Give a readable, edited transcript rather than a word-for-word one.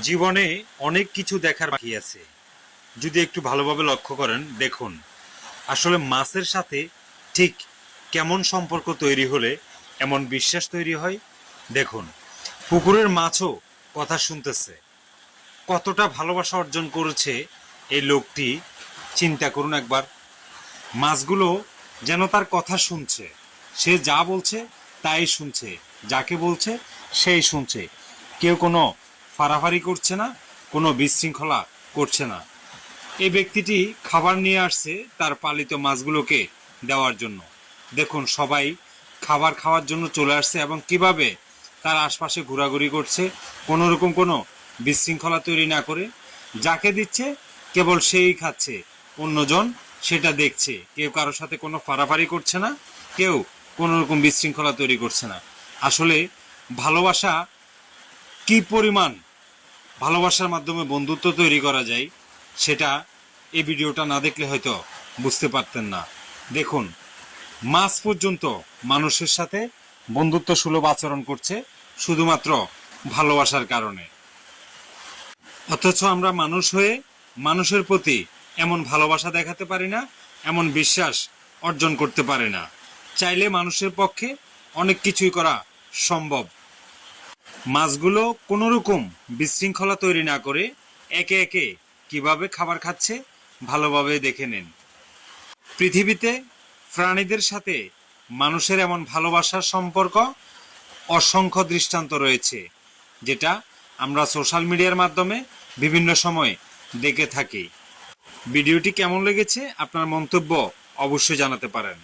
জীবনে অনেক কিছু দেখার বাকি আছে। যদি একটু ভালোভাবে লক্ষ্য করেন, দেখুন আসলে মাছের সাথে ঠিক কেমন সম্পর্ক তৈরি হলে এমন বিশ্বাস তৈরি হয়। দেখুন, পুকুরের মাছও কথা শুনতেছে। কতটা ভালোবাসা অর্জন করেছে এই লোকটি, চিন্তা করুন একবার। মাছগুলো যেন তার কথা শুনছে, সে যা বলছে তাই শুনছে, যাকে বলছে সেই শুনছে। কেউ কোনো ফাড়াফাড়ি করছে না, কোনো বিশৃঙ্খলা করছে না। এই ব্যক্তিটি খাবার নিয়ে আসছে তার পালিত মাছগুলোকে দেওয়ার জন্য। দেখুন, সবাই খাবার খাওয়ার জন্য চলে আসছে এবং কিভাবে তার আশপাশে ঘোরাঘুরি করছে, কোনো রকম কোনো বিশৃঙ্খলা তৈরি না করে। যাকে দিচ্ছে কেবল সেই খাচ্ছে, অন্যজন সেটা দেখছে। কেউ কারোর সাথে কোনো ফাড়াফাড়ি করছে না, কেউ কোনো রকম বিশৃঙ্খলা তৈরি করছে না। আসলে ভালোবাসা কি পরিমাণ, ভালোবাসার মাধ্যমে বন্ধুত্ব তৈরি করা যায়, সেটা এই ভিডিওটা না দেখলে হয়তো বুঝতে পারতেন না। দেখুন, মাছ পর্যন্ত মানুষের সাথে বন্ধুত্ব সুলভ আচরণ করছে শুধুমাত্র ভালোবাসার কারণে। অথচ আমরা মানুষ হয়ে মানুষের প্রতি এমন ভালোবাসা দেখাতে পারি না, এমন বিশ্বাস অর্জন করতে পারি না। চাইলে মানুষের পক্ষে অনেক কিছুই করা সম্ভব। মাছগুলো কোনো রকম বিশৃঙ্খলা তৈরি না করে একে একে কিভাবে খাবার খাচ্ছে ভালোভাবে দেখে নিন। পৃথিবীতে প্রাণীদের সাথে মানুষের এমন ভালোবাসার সম্পর্ক অসংখ্য দৃষ্টান্ত রয়েছে, যেটা আমরা সোশ্যাল মিডিয়ার মাধ্যমে বিভিন্ন সময় দেখে থাকি। ভিডিওটি কেমন লেগেছে আপনার মন্তব্য অবশ্যই জানাতে পারেন।